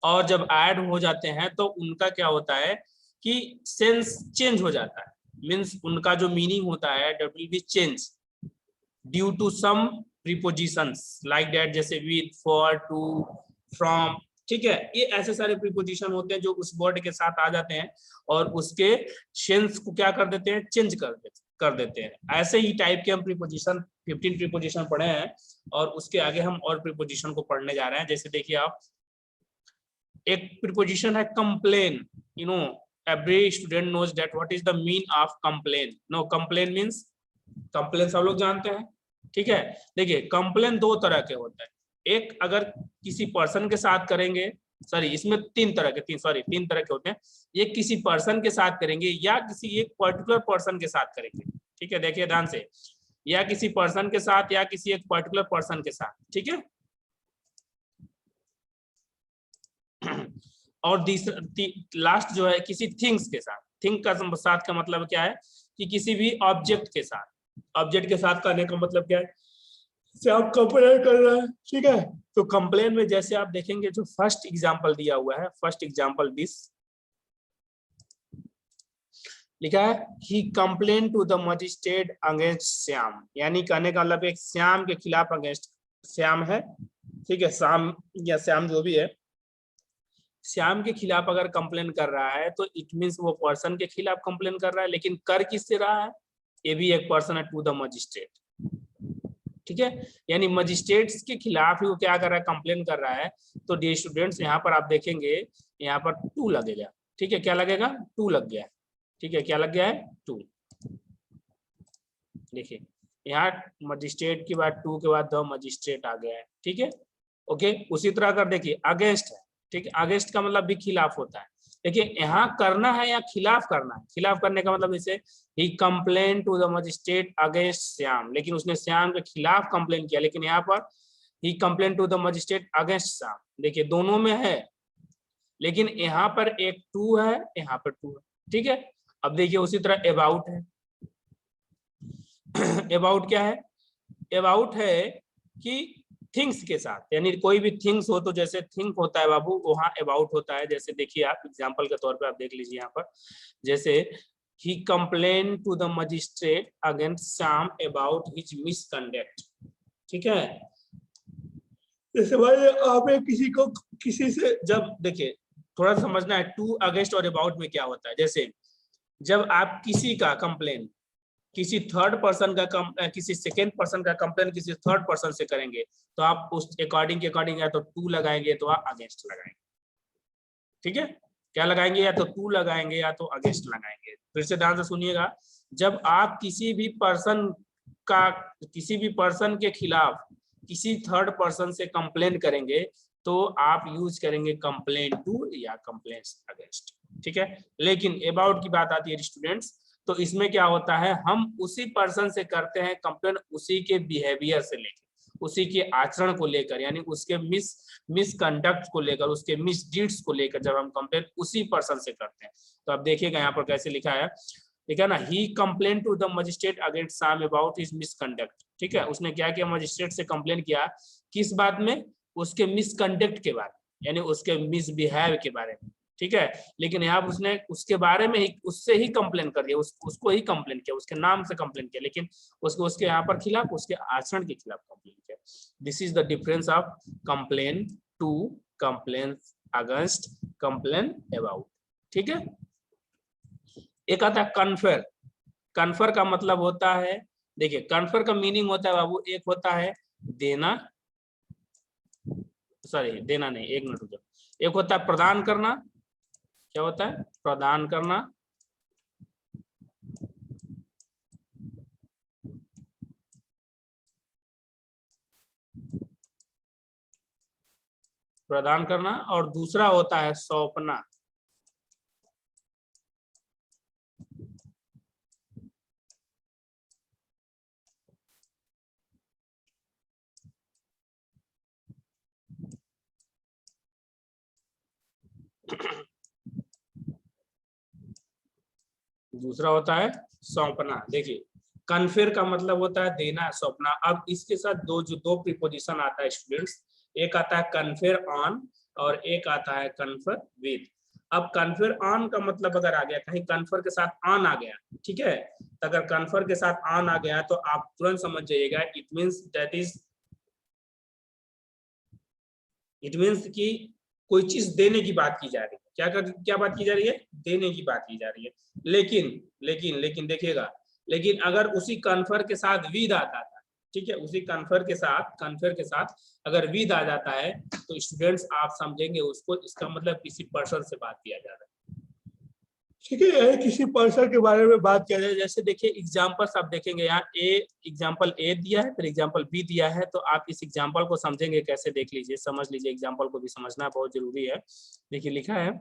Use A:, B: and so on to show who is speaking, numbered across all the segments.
A: और जब ऐड हो जाते हैं तो उनका क्या होता है कि सेंस चेंज हो जाता है, मीन्स उनका जो मीनिंग होता है that will be change due to some prepositions like that, जैसे विद, फॉर, टू, फ्रॉम, ठीक है। ये ऐसे सारे प्रीपोजिशन होते हैं जो उस वर्ड के साथ आ जाते हैं और उसके सेंस को क्या कर देते हैं, चेंज कर देते हैं। ऐसे ही टाइप के हम प्रीपोजिशन 15 प्रीपोजिशन पढ़े हैं और उसके आगे हम और प्रीपोजिशन को पढ़ने जा रहे हैं। जैसे देखिए आप, एक प्रीपोजिशन है complain, you know every student knows that what is the mean of complain. No, complain means, complain सब लोग जानते हैं, ठीक है। देखिए कंप्लेन दो तरह के होते हैं, एक अगर किसी पर्सन के साथ करेंगे, सॉरी इसमें तीन तरह के होते हैं। ये किसी पर्सन के साथ करेंगे या किसी एक पर्टिकुलर पर्सन के साथ करेंगे, ठीक है। देखिए ध्यान से, या किसी पर्सन के साथ या किसी एक पर्टिकुलर पर्सन के साथ, ठीक है। और लास्ट जो है किसी थिंग्स के साथ। थिंग का साथ का मतलब क्या है कि किसी भी ऑब्जेक्ट के साथ, ऑब्जेक्ट के साथ करने का मतलब क्या है, से आप कंप्लेन कर रहे हैं, ठीक है। तो कंप्लेन में जैसे आप देखेंगे जो फर्स्ट एग्जांपल दिया हुआ है, फर्स्ट एग्जांपल दिस लिखा है, he complain to the magistrate against Shyam, यानी कहने का मतलब एक श्याम के खिलाफ अगेंस्ट, श्याम है, ठीक है, श्याम या श्याम जो भी है, श्याम के खिलाफ अगर कंप्लेन कर रहा है तो इट मींस वो पर्सन के खिलाफ कंप्लेन कर रहा है, लेकिन कर किससे रहा है, ये भी एक पर्सन है, टू द मजिस्ट्रेट, ठीक है। यानी मजिस्ट्रेट्स के खिलाफ ही वो क्या कर रहा है, कंप्लेन कर रहा है। तो डियर स्टूडेंट्स यहाँ पर आप देखेंगे, यहाँ पर टू लगेगा, ठीक है। क्या लगेगा, टू लग गया, ठीक है। क्या लग गया है, टू। देखिए यहाँ मजिस्ट्रेट के बाद टू के बाद द मजिस्ट्रेट आ गया है, ठीक है, ओके। उसी तरह अगर देखिए अगेंस्ट है, ठीक है, अगेंस्ट का मतलब भी खिलाफ होता है। देखिए यहाँ करना है या खिलाफ करना है, खिलाफ करने का मतलब जैसे he complain to the magistrate against Shyam, लेकिन उसने श्याम के खिलाफ कंप्लेन किया, लेकिन यहाँ पर he complain to the magistrate against Shyam, देखिए दोनों में है, लेकिन यहाँ पर एक टू है, यहाँ पर टू है, ठीक है। अब देखिए उसी तरह अबाउट है, अबाउट क्या है, अबाउट है कि थिंग्स के साथ, यानी कोई भी थिंग्स हो तो जैसे थिंक होता है बाबू, वहां अबाउट होता है। जैसे देखिए आप एग्जांपल के तौर पे आप देख लीजिए यहाँ पर, जैसे he complain to the magistrate against Shyam about his misconduct, ठीक है। जैसे भाई आपने किसी को, किसी से, जब देखिए थोड़ा समझना है टू अगेंस्ट और अबाउट में क्या होता है। जैसे जब आप किसी का कंप्लेन किसी थर्ड पर्सन का किसी सेकेंड पर्सन का कंप्लेन किसी थर्ड पर्सन से करेंगे तो आप उस अकॉर्डिंग के अकॉर्डिंग या तो टू लगाएंगे तो आप अगेंस्ट लगाएंगे, ठीक है। क्या लगाएंगे, या तो टू लगाएंगे या तो अगेंस्ट लगाएंगे। फिर से ध्यान से सुनिएगा, जब आप किसी भी पर्सन के खिलाफ किसी थर्ड पर्सन से कंप्लेन करेंगे तो आप यूज करेंगे कंप्लेन टू या कंप्लेन अगेंस्ट, ठीक है। लेकिन अबाउट की बात आती है स्टूडेंट्स, तो इसमें क्या होता है, हम उसी पर्सन से करते हैं कंप्लेन उसी के बिहेवियर से लेकर, उसी के आचरण को लेकर, यानी उसके मिसकंडक्ट को लेकर, उसके मिसडीड्स को लेकर जब हम कंप्लेन उसी पर्सन से करते हैं। तो अब देखिएगा यहाँ पर कैसे लिखा है, ठीक है ना, he complain to the magistrate against Shyam about his misconduct, ठीक है। उसने क्या किया, मजिस्ट्रेट से कंप्लेन किया किस बात में, उसके मिसकंडक्ट के बारे में, यानी उसके मिसबिहेव के बारे में, ठीक है। लेकिन यहाँ उसने उसके बारे में ही, उससे ही कंप्लेन कर दिया, उसको ही कंप्लेन किया, उसके नाम से कंप्लेन किया, लेकिन उसको उसके यहाँ पर खिलाफ, उसके आचरण के खिलाफ कंप्लेन किया। This is the difference of complain to, complain against, complain about, ठीक है। एक आता है कन्फर। कन्फर का मतलब होता है, देखिए कन्फर का मीनिंग होता है बाबू, एक होता है देना, सॉरी देना नहीं, एक मिनट रुको, एक होता है प्रदान करना, क्या होता है, प्रदान करना, प्रदान करना, और दूसरा होता है सौंपना। दूसरा होता है सौंपना। देखिए कन्फेर का मतलब होता है देना, सौंपना। अब इसके साथ दो प्रीपोजिशन आता है स्टूडेंट्स, एक आता है कन्फेर ऑन और एक आता है कन्फर विद। अब कन्फर ऑन का मतलब अगर आ गया, कहीं कन्फर के साथ ऑन आ गया, ठीक है, तो अगर कन्फर के साथ ऑन आ गया तो आप तुरंत समझ जाइएगा इट मीन्स कि कोई चीज देने की बात की जा रही है। क्या बात की जा रही है? देने की बात की जा रही है। लेकिन देखिएगा, लेकिन अगर उसी कन्फर के साथ विद आता था, ठीक है, उसी कन्फर के साथ अगर विद आ जाता है तो स्टूडेंट्स आप समझेंगे उसको, इसका मतलब किसी पर्सन से बात किया जा रहा है, ठीक है, किसी पर्सन के बारे में बात किया जाए। जैसे देखिए एग्जांपल्स आप देखेंगे, यहाँ एग्जांपल ए दिया है, फिर एग्जांपल बी दिया है, तो आप इस एग्जांपल को समझेंगे कैसे, देख लीजिए, समझ लीजिए, एग्जांपल को भी समझना बहुत जरूरी है। देखिए लिखा है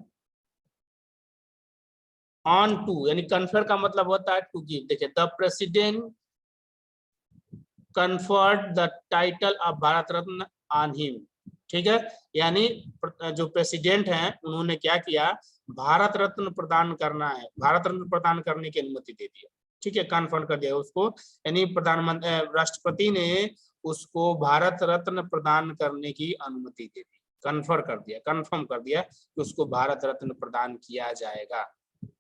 A: ऑन टू, यानी कन्फर का मतलब होता है टू गिव। देखिए the president conferred the title of Bharat Ratna on him, ठीक है, यानी जो प्रेसिडेंट हैं उन्होंने क्या किया, भारत रत्न प्रदान करना है, भारत रत्न प्रदान करने की अनुमति दे दिया, ठीक है, कन्फर्म कर दिया उसको, यानी प्रधानमंत्री राष्ट्रपति ने उसको भारत रत्न प्रदान करने की अनुमति दे दी, कंफर्म कर दिया कि उसको भारत रत्न प्रदान किया जाएगा,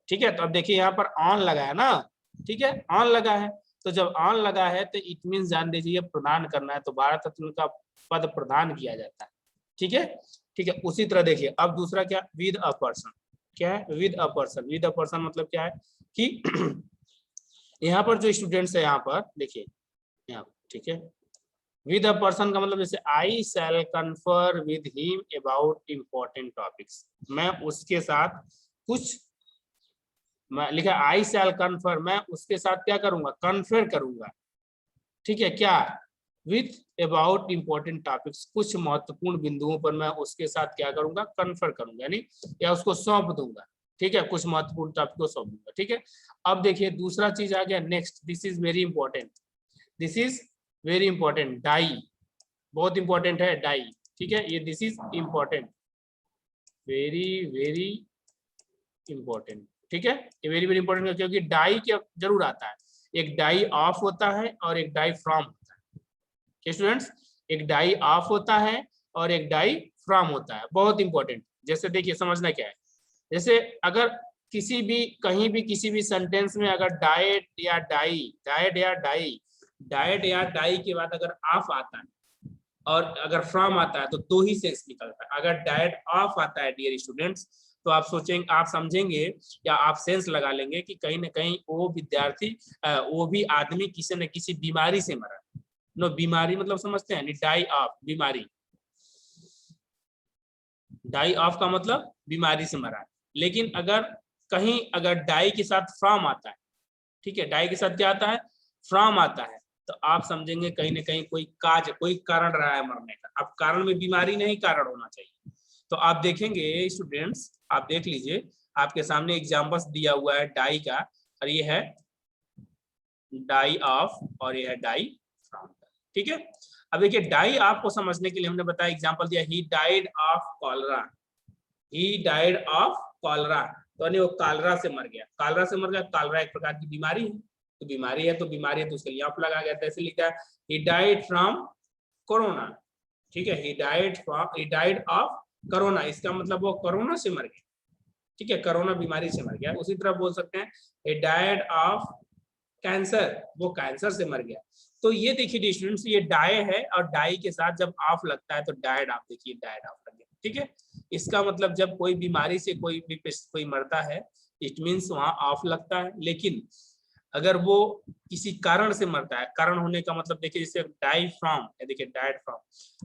A: ठीक है। तो अब देखिए यहाँ पर ऑन लगा है ना, ठीक है, ऑन लगा है, तो जब ऑन लगा है तो इट मीन जान लीजिए प्रदान करना है, तो भारत रत्न का पद प्रदान किया जाता है, ठीक है, ठीक है। उसी तरह देखिए अब दूसरा क्या, विद अ पर्सन, क्या है, with a person. With a person मतलब क्या है कि यहाँ पर जो स्टूडेंट्स है, यहाँ पर देखिए, यहाँ, ठीक है, विद अ पर्सन का मतलब जैसे I shall confer with him about important topics, मैं उसके साथ कुछ, मैं लिखा आई शैल कन्फर, मैं उसके साथ क्या करूंगा, कन्फर करूंगा, ठीक है, क्या, विथ अबाउट इंपॉर्टेंट टॉपिक्स, कुछ महत्वपूर्ण बिंदुओं पर मैं उसके साथ क्या करूंगा, कन्फर करूंगा, यानी या उसको सौंप दूंगा, ठीक है, कुछ महत्वपूर्ण टॉपिक को सौंप दूंगा, ठीक है। अब देखिए दूसरा चीज आ गया next, this is very important, this is very important, die, बहुत इंपॉर्टेंट है डाई, ठीक है, ये this is important, very very important, ठीक है, ये वेरी वेरी इंपॉर्टेंट है, क्योंकि डाई क्या जरूर आता है, एक डाई ऑफ होता है और एक डाई फ्रॉम होता है, स्टूडेंट्स, एक डाई ऑफ होता है और एक डाई फ्रॉम होता है, बहुत इंपॉर्टेंट। जैसे देखिए समझना क्या है, जैसे अगर किसी भी कहीं भी किसी भी सेंटेंस में अगर डाइट या डाई के बाद अगर ऑफ आता है और अगर फ्रॉम आता है तो दो ही सेंस निकलता है। अगर डाइट ऑफ आता है डियर स्टूडेंट्स, तो आप सोचेंगे, आप समझेंगे या आप सेंस लगा लेंगे कि कहीं ना कहीं वो विद्यार्थी, वो भी आदमी किसी न किसी बीमारी से मरा। नो, बीमारी मतलब समझते हैं, डाई ऑफ, बीमारी, डाई ऑफ का मतलब बीमारी से मरा। लेकिन अगर कहीं अगर डाई के साथ फ्रॉम आता है, ठीक है, डाई के साथ क्या आता है, फ्रॉम आता है, तो आप समझेंगे कहीं ना कहीं कोई कारण रहा है मरने का। अब कारण में बीमारी नहीं कारण होना चाहिए। तो आप देखेंगे स्टूडेंट्स, आप देख लीजिए, आपके सामने एग्जांपल्स दिया हुआ है डाई का, और ये है डाई ऑफ और ये है डाई फ्रॉम, ठीक है। अब देखिए डाई ऑफ को समझने के लिए हमने बताया, एग्जांपल दिया, he died of cholera, he died of cholera, तो वो कालरा से मर गया, कालरा से मर गया, कालरा एक प्रकार की बीमारी है, तो बीमारी है तो उसके लिए ऑफ लगा गया, जैसे लिखा है ही डाइड फ्रॉम कोरोना, ठीक है, ही डाइड ऑफ कोरोना, इसका मतलब वो कोरोना से मर गया, ठीक है, कोरोना बीमारी से मर गया। उसी तरह बोल सकते हैं ही डाइड ऑफ कैंसर, वो कैंसर से मर गया। तो ये देखिए स्टूडेंट्स, ये डाई है और डाई के साथ जब ऑफ लगता है तो डाइड ऑफ, देखिए डाइड ऑफ लग गया, ठीक है। इसका मतलब जब कोई बीमारी से कोई मरता है, इट मीन्स वहां ऑफ लगता है। लेकिन अगर वो किसी कारण से मरता है, कारण होने का मतलब देखिए जैसे डाई फ्रॉम, देखिए डाइड फ्रॉम,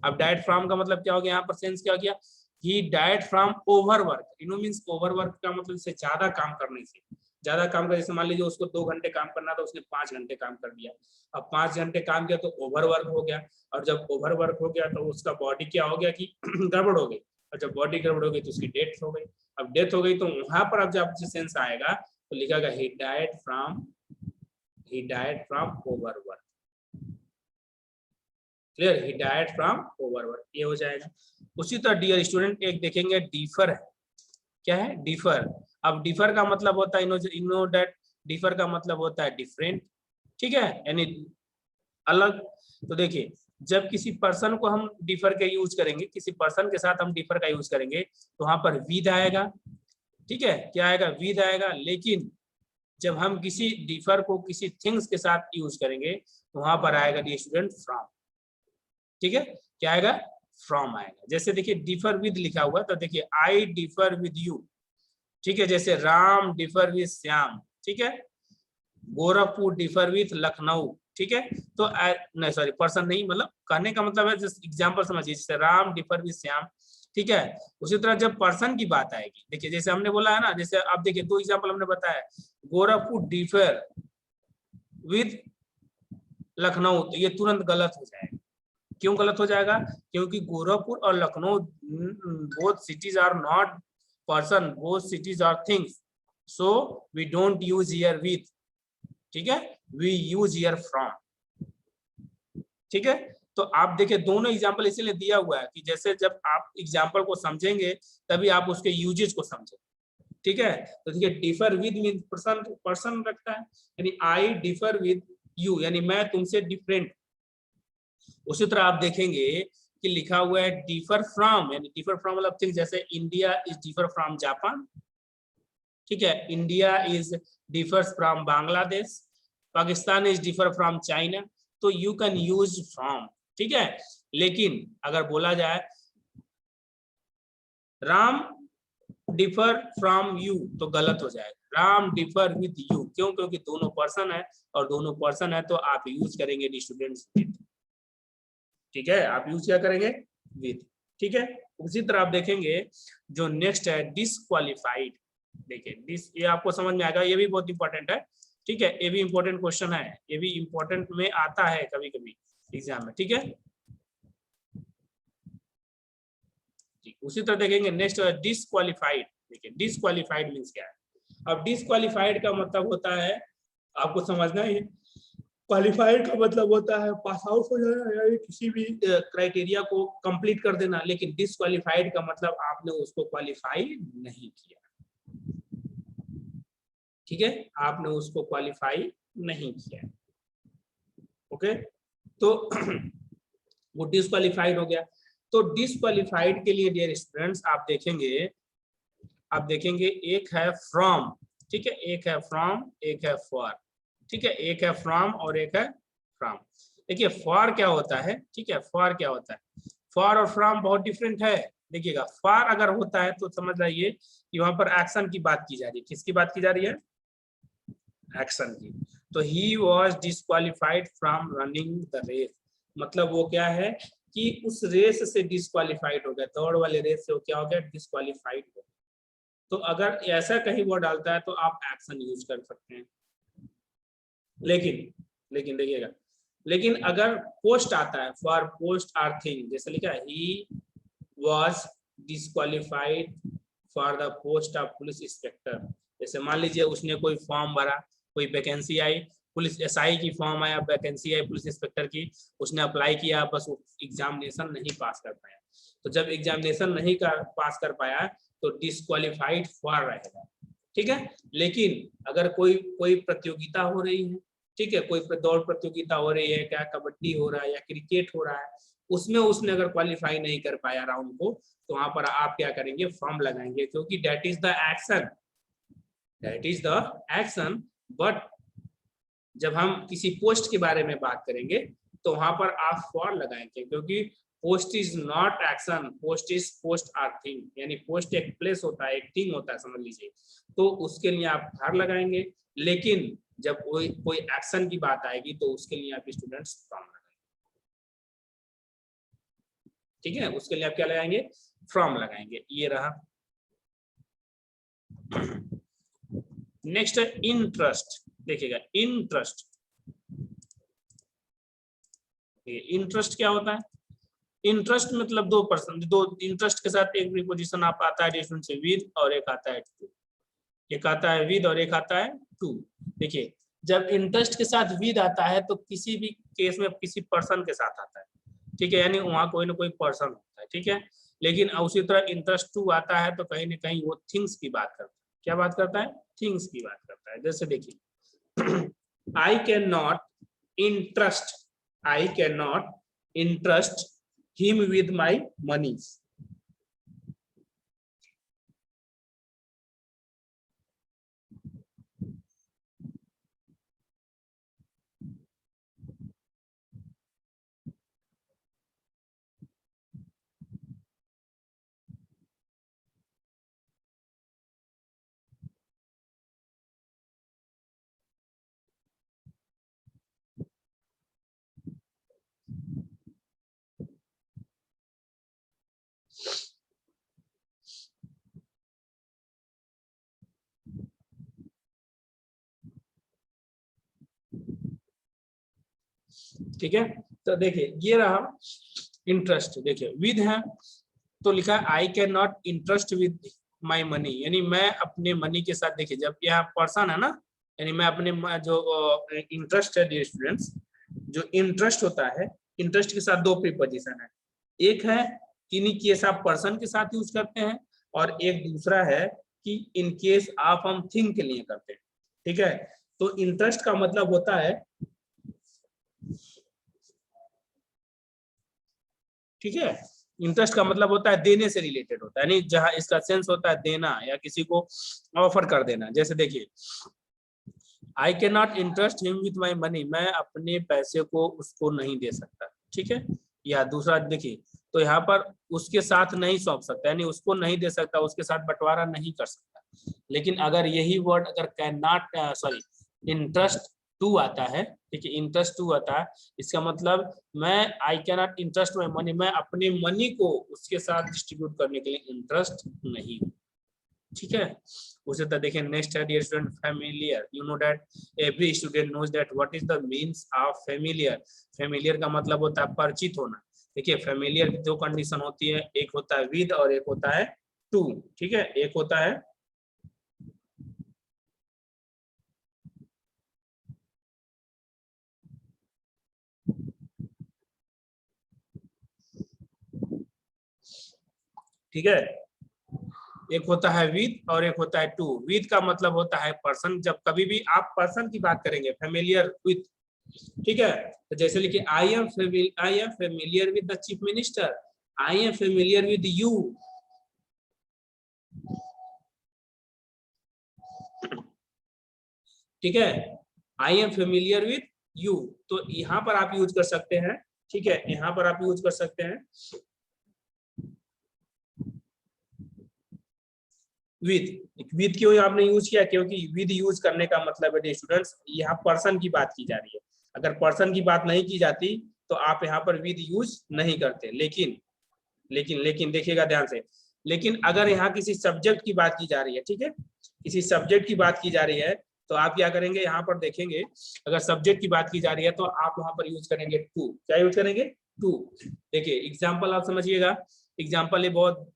A: अब डाइड फ्रॉम का मतलब क्या हो गया, यहाँ पर सेंस क्या हो गया, he died from overwork, means overwork का मतलब से ज्यादा काम करने से, ज्यादा काम कर, जैसे मान लीजिए उसको 2 घंटे काम करना था, उसने 5 घंटे काम कर दिया। अब 5 घंटे काम किया तो ओवरवर्क हो गया, और जब ओवरवर्क हो गया तो उसका बॉडी क्या हो गया कि गड़बड़ हो गई, और जब बॉडी गड़बड़ हो गई तो उसकी डेथ हो गई। अब डेथ हो गई तो वहां पर अब जब सेंस आएगा तो लिखेगा he died from overwork, clear, he died from overwork, ये हो जाएगा। उसी तरह डियर स्टूडेंट एक देखेंगे डिफर है, क्या है, डिफर। अब डिफर का मतलब होता है, इनो दैट, डिफर का मतलब होता है डिफरेंट, ठीक है, यानी अलग। तो देखिए जब किसी पर्सन को हम डिफर का यूज करेंगे, किसी पर्सन के साथ हम डिफर का यूज करेंगे तो वहां पर विद आएगा, ठीक है, क्या आएगा, विद आएगा। लेकिन जब हम किसी डिफर को किसी थिंग्स के साथ यूज करेंगे तो वहां पर आएगा डी स्टूडेंट फ्रॉम, ठीक है, क्या आएगा, फ्रॉम आएगा। जैसे देखिए डिफर विद लिखा हुआ, तो देखिए आई डिफर विद यू, ठीक है, जैसे राम डिफर विद श्याम, ठीक है, गोरखपुर डिफर विद लखनऊ, ठीक है। तो नहीं सॉरी पर्सन नहीं, मतलब कहने का मतलब है जस्ट एग्जांपल समझिए, जैसे राम डिफर विद श्याम, ठीक है। उसी तरह जब पर्सन की बात आएगी, देखिए जैसे हमने बोला है ना, जैसे आप देखिए 2 एग्जांपल हमने बताया, गोरखपुर डिफर विद लखनऊ, तो ये तुरंत गलत हो जाएगा। क्यों गलत हो जाएगा, क्योंकि गोरखपुर और Lucknow both cities are not person, both cities are things, so we don't use here with, ठीक है, वी यूज हियर फ्रॉम, ठीक है। तो आप देखिए दोनों एग्जांपल इसीलिए दिया हुआ है कि जैसे जब आप एग्जांपल को समझेंगे तभी आप उसके यूजेज को समझेंगे, ठीक है। तो देखिए differ with mean person, person रखता है, यानी आई डिफर विद यू, यानी मैं तुमसे डिफरेंट। उसी तरह आप देखेंगे कि लिखा हुआ है डिफर फ्रॉम, यानी डिफर फ्रॉम मतलब थिंग, जैसे India is differ from Japan, ठीक है, India is differs from Bangladesh, Pakistan is differ from China, तो यू कैन यूज फ्रॉम, ठीक है। लेकिन अगर बोला जाए राम डिफर फ्रॉम यू तो गलत हो जाएगा, राम डिफर विद यू, क्यों, क्योंकि दोनों पर्सन है, और दोनों पर्सन है तो आप यूज करेंगे डी स्टूडेंट्स विद, ठीक है, आप यूज क्या करेंगे, विद, ठीक है। उसी तरह आप देखेंगे जो नेक्स्ट है डिसक्वालिफाइड, देखिए डिस, ये आपको समझ में आएगा, ये भी बहुत इंपॉर्टेंट है, ठीक है, ये भी इंपॉर्टेंट क्वेश्चन है, ये भी इंपॉर्टेंट में आता है कभी कभी एग्जाम में, ठीक है। उसी तरह देखेंगे नेक्स्ट डिसक्वालिफाइड, देखिए डिसक्वालिफाइड मींस क्या है। अब डिसक्वालिफाइड का मतलब होता है, आपको समझना है, क्वालिफाइड का मतलब होता है पास आउट हो जाना, या किसी भी क्राइटेरिया को कंप्लीट कर देना, लेकिन डिसक्वालिफाइड का मतलब आपने उसको क्वालिफाई नहीं किया, ठीक है, आपने उसको क्वालिफाई नहीं किया, ओके। तो वो डिसक्वालिफाइड हो गया। तो डिसक्वालिफाइड के लिए डियर स्टूडेंट्स आप देखेंगे एक है फ्रॉम, ठीक है, एक है फ्रॉम, एक है फॉर, ठीक है, एक है फ्रॉम और एक है फ्रॉम। देखिए फॉर क्या होता है, ठीक है, फॉर क्या होता है, फॉर और फ्रॉम बहुत डिफरेंट है। देखिएगा फॉर अगर होता है तो समझ जाइए कि वहां पर एक्शन की बात की जा रही है, किसकी बात की जा रही है, एक्शन की। तो he was disqualified from running the race, मतलब वो क्या है कि उस रेस से डिसक्वालिफाइड हो गया, दौड़ वाले रेस से वो क्या हो गया, डिसक्वालिफाइड हो गया। तो अगर ऐसा कहीं वो डालता है तो आप एक्शन यूज कर सकते हैं। लेकिन देखिएगा, लेकिन अगर पोस्ट आता है, फॉर पोस्ट आर थिंग, जैसे लिखा है ही was disqualified for the post of police inspector, जैसे मान लीजिए उसने कोई फॉर्म भरा, कोई वैकेंसी आई, पुलिस एसआई की फॉर्म आया, वैकेंसी आई पुलिस इंस्पेक्टर की, उसने अप्लाई किया, बस वो एग्जामिनेशन नहीं पास कर पाया। तो जब एग्जामिनेशन नहीं पास कर पाया तो डिसक्वालिफाइड फॉर रहेगा, ठीक है। लेकिन अगर कोई प्रतियोगिता हो रही है, ठीक है, कोई दौड़ प्रतियोगिता हो रही है, क्या कबड्डी हो रहा है या क्रिकेट हो रहा है, उसमें उसने अगर क्वालिफाई नहीं कर पाया राउंड को, तो वहां पर आप क्या करेंगे, फॉर्म लगाएंगे, क्योंकि that is the action, that is the action. But जब हम किसी पोस्ट के बारे में बात करेंगे तो वहां पर आप फॉर लगाएंगे, क्योंकि post is not action, post is post are thing, यानी पोस्ट एक प्लेस होता है, एक थिंग होता है, समझ लीजिए, तो उसके लिए आप फॉर लगाएंगे। लेकिन जब कोई एक्शन की बात आएगी तो उसके लिए आप स्टूडेंट्स फ्रॉम लगाएंगे, ठीक है, उसके लिए आप क्या लगाएंगे, फ्रॉम लगाएंगे, ये रहा। नेक्स्ट इंटरेस्ट, देखिएगा इंटरेस्ट, इंटरेस्ट क्या होता है, इंटरेस्ट मतलब 2%, दो इंटरेस्ट के साथ एक प्रीपोजिशन आप आता है डिफरेंट से विद, और एक आता है टू, एक आता है विद और एक आता है टू। देखिए जब इंटरेस्ट के साथ विद आता है तो किसी भी केस में किसी पर्सन के साथ आता है, ठीक है, यानी वहां कोई ना कोई पर्सन होता है, ठीक है। लेकिन उसी तरह इंटरेस्ट टू आता है तो कहीं ना कहीं वो थिंग्स की बात करता है, क्या बात करता है, थिंग्स की बात करता है। जैसे देखिए I can not interest, I can not interest him with my money. ठीक है, तो देखिए ये रहा इंटरेस्ट। देखिए विद है तो लिखा है I can not interest with my money, यानी मैं अपने मनी के साथ, देखिए जब यहाँ पर्सन है ना, यानी मैं अपने जो इंटरेस्ट है डियर स्टूडेंट्स, जो इंटरेस्ट होता है, इंटरेस्ट के साथ दो प्रीपोजिशन है, एक है किन्हीं केस आप पर्सन के साथ यूज करते हैं, और एक दूसरा है कि इन केस आप हम थिंग के लिए करते हैं। ठीक है, तो इंटरेस्ट का मतलब होता है, ठीक है, इंटरेस्ट का मतलब होता है देने से रिलेटेड होता है, यानी जहां इसका सेंस होता है देना या किसी को ऑफर कर देना। जैसे देखिए I can not interest him with my money, मैं अपने पैसे को उसको नहीं दे सकता। ठीक है, या दूसरा देखिए, तो यहाँ पर उसके साथ नहीं सौंप सकता, यानी उसको नहीं दे सकता, उसके साथ बंटवारा नहीं कर सकता। लेकिन अगर यही वर्ड अगर can not sorry interest to आता है, ठीक है, इंटरेस्ट टू आता है, इसका मतलब मैं I can not interest my money, मैं अपने मनी को उसके साथ डिस्ट्रीब्यूट करने के लिए इंटरेस्ट नहीं हूँ। ठीक है, उसे तो देखिए नेक्स्ट है dear student familiar. You know that every student knows that what is the means of familiar. Familiar का मतलब होता है परिचित होना। देखिए फैमिलियर की दो कंडीशन होती है, एक होता है विद और एक होता है टू। ठीक है, एक होता है ठीक है, एक होता है विद और एक होता है टू। विद का मतलब होता है पर्सन, जब कभी भी आप पर्सन की बात करेंगे फैमिलियर विद, ठीक है, तो जैसे लिखिए आई am familiar with the chief minister, I am familiar with you. ठीक है, I am familiar with you, तो यहां पर आप यूज कर सकते हैं। ठीक है, यहां पर आप यूज कर सकते हैं विद क्यों आपने यूज किया, क्योंकि विद यूज करने का मतलब है स्टूडेंट्स यहाँ पर्सन की बात की जा रही है। अगर पर्सन की बात नहीं की जाती तो आप यहाँ पर विद यूज नहीं करते। लेकिन लेकिन लेकिन देखिएगा ध्यान से, लेकिन अगर यहाँ किसी सब्जेक्ट की बात की जा रही है, ठीक है, किसी सब्जेक्ट की बात की जा रही है, तो आप क्या करेंगे, यहाँ पर देखेंगे अगर सब्जेक्ट की बात की जा रही है तो आप यहाँ पर यूज करेंगे टू। क्या यूज करेंगे, टू। देखिए एग्जाम्पल आप समझिएगा, एग्जाम्पल ये बहुत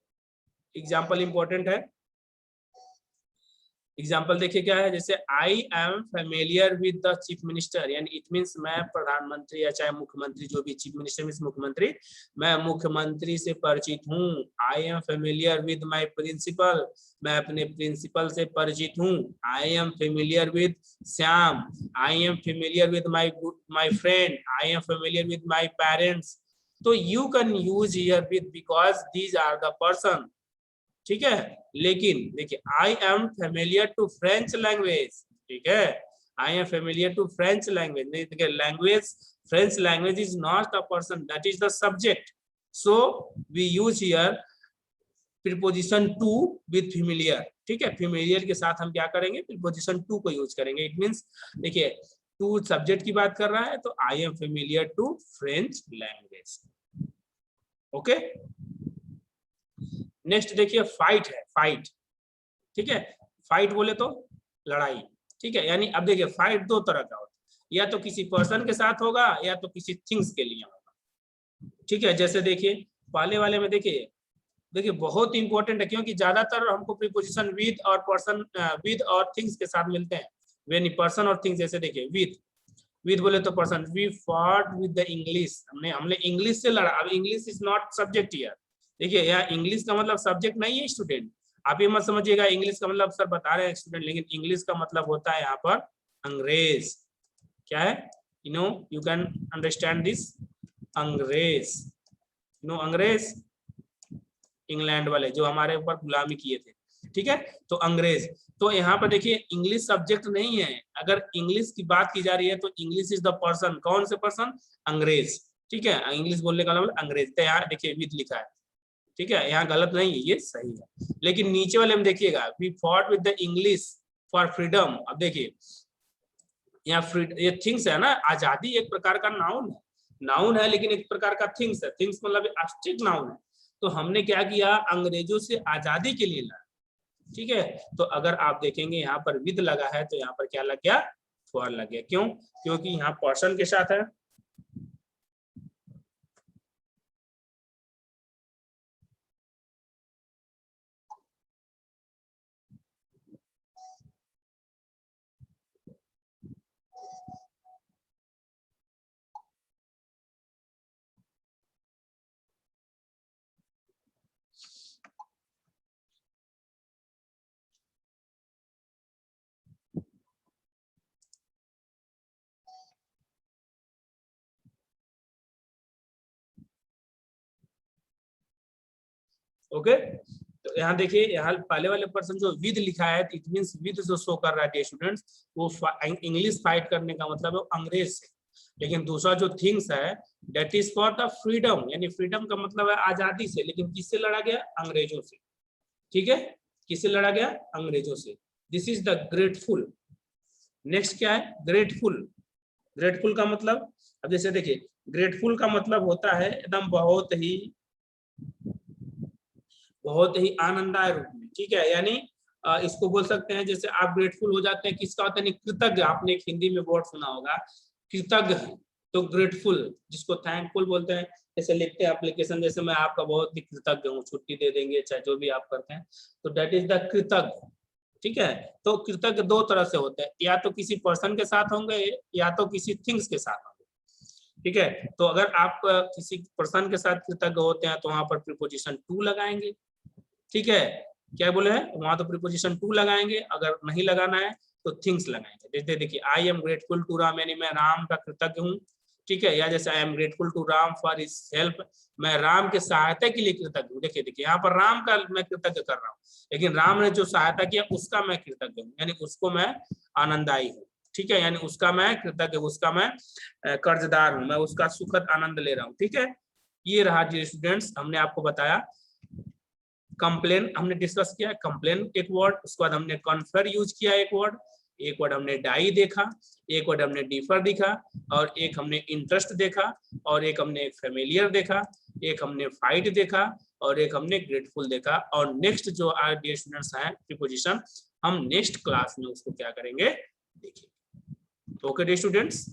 A: एग्जाम्पल इंपॉर्टेंट है। एग्जाम्पल देखिए क्या है, जैसे I am familiar with the chief minister, यानी इट मीन्स मैं प्रधानमंत्री या चाहे मुख्यमंत्री, जो भी चीफ मिनिस्टर मीन्स मुख्यमंत्री, मैं मुख्यमंत्री से परिचित हूँ। I am familiar with my principal, मैं अपने प्रिंसिपल से परिचित हूँ। I am familiar with Shyam, I am familiar with my friend, I am familiar with my parents. तो you can use here with because these are the person. ठीक है, लेकिन देखिए I am familiar to French language, ठीक है, I am familiar to French language, देखिए language, French language is not the person, that is the subject. So we use here preposition to with familiar. ठीक है, familiar के साथ हम क्या करेंगे, प्रीपोजिशन टू को यूज करेंगे। इट मींस देखिए टू सब्जेक्ट की बात कर रहा है तो I am familiar to French language. Okay, next देखिए फाइट है, फाइट। ठीक है, फाइट बोले तो लड़ाई। ठीक है, यानी अब देखिए फाइट दो तरह का होता है, या तो किसी पर्सन के साथ होगा या तो किसी थिंग्स के लिए होगा। ठीक है, जैसे देखिए पहले वाले में देखिए, देखिए बहुत इंपॉर्टेंट है क्योंकि ज्यादातर हमको प्रीपोजिशन विद और पर्सन, विद और थिंग्स के साथ मिलते हैं। वेन पर्सन और थिंग्स, जैसे देखिए विद बोले तो person, we fought with the English, हमने इंग्लिश से लड़ा। अब English is not subject here. देखिए यहाँ इंग्लिश का मतलब सब्जेक्ट नहीं है स्टूडेंट, आप ये मत समझिएगा इंग्लिश का मतलब सर बता रहे हैं स्टूडेंट, लेकिन इंग्लिश का मतलब होता है यहाँ पर अंग्रेज। क्या है, you know, you can understand this. अंग्रेज, नो अंग्रेज, इंग्लैंड वाले जो हमारे ऊपर गुलामी किए थे, ठीक है। तो अंग्रेज, तो यहाँ पर देखिए इंग्लिश सब्जेक्ट नहीं है, अगर इंग्लिश की बात की जा रही है तो इंग्लिश इज द पर्सन, कौन से पर्सन, अंग्रेज, ठीक है। इंग्लिश बोलने का मतलब अंग्रेज, तो यहाँ देखिए विद लिखा है, ठीक है, यहाँ गलत नहीं है, ये सही है। लेकिन नीचे वाले में देखिएगा, we fought with the English for freedom. अब देखिए यहाँ ये थिंग्स है ना, आजादी एक प्रकार का नाउन है, नाउन है लेकिन एक प्रकार का थिंग्स है, थिंग्स मतलब एब्स्ट्रैक्ट नाउन है। तो हमने क्या किया, अंग्रेजों से आजादी के लिए लड़ा, ठीक है। तो अगर आप देखेंगे यहाँ पर विद लगा है तो यहाँ पर क्या लग गया, फॉर लग गया, क्यों, क्योंकि यहाँ पर्सन के साथ है। ओके, तो यहाँ देखिए, यहाँ पहले वाले पर्सन जो विद लिखा है, इट मींस विद जो शो कर रहा है स्टूडेंट्स, वो इंग्लिश फाइट करने का मतलब है अंग्रेज से। लेकिन दूसरा जो थिंग्स है, that is for the freedom, यानी फ्रीडम का मतलब है आजादी से, लेकिन किससे लड़ा गया, अंग्रेजों से, ठीक है, किससे लड़ा गया, अंग्रेजों से। This is the grateful. Next क्या है, ग्रेटफुल, ग्रेटफुल का मतलब, अब जैसे देखिए ग्रेटफुल का मतलब होता है एकदम बहुत ही आनंदाय रूप में, ठीक है, यानी इसको बोल सकते हैं, जैसे आप ग्रेटफुल हो जाते हैं, किसका होता है, कृतज्ञ, आपने एक हिंदी में वर्ड सुना होगा, कृतज्ञ है, तो ग्रेटफुल जिसको थैंकफुल बोलते हैं, जैसे लिखते हैं एप्लीकेशन, जैसे मैं आपका बहुत ही कृतज्ञ हूँ, छुट्टी दे देंगे, चाहे जो भी आप करते हैं, तो दैट इज द कृतज्ञ, ठीक है। तो कृतज्ञ दो तरह से होते हैं, या तो किसी पर्सन के साथ होंगे या तो किसी थिंग्स के साथ होंगे, ठीक है। तो अगर आप किसी पर्सन के साथ कृतज्ञ होते हैं तो वहां पर प्रीपोजिशन टू लगाएंगे, ठीक है, क्या बोले हैं वहां तो प्रीपोजिशन टू लगाएंगे, अगर नहीं लगाना है तो थिंग्स लगाएंगे। जैसे देखिए I am grateful to Ram, यानी मैं राम का कृतज्ञ हूँ, ठीक है, या जैसे I am grateful to Ram for his help, मैं राम के सहायता के लिए कृतज्ञ हूँ। देखिए देखिए यहाँ पर राम का मैं कृतज्ञ कर रहा हूँ, लेकिन राम ने जो सहायता किया उसका मैं कृतज्ञ हूँ, यानी उसको मैं आनंदाई हूँ, ठीक है, यानी उसका मैं कृतज्ञ, उसका मैं कर्जदार हूँ, मैं उसका सुखद आनंद ले रहा हूँ, ठीक है। ये रहा जी स्टूडेंट्स, हमने आपको बताया कंप्लेन, हमने डिस्कस किया कंप्लेन एक वर्ड, उसके बाद हमने कन्फर यूज किया एक वर्ड हमने डाई देखा, एक वर्ड हमने डिफर दिखा, और एक हमने इंटरेस्ट देखा, और एक हमने फेमिलियर देखा, एक हमने फाइट देखा, और एक हमने ग्रेटफुल देखा। और नेक्स्ट जो आर डियर स्टूडेंट्स हैं प्रीपोजिशन, हम नेक्स्ट क्लास में उसको क्या करेंगे, देखिए। Okay dear students.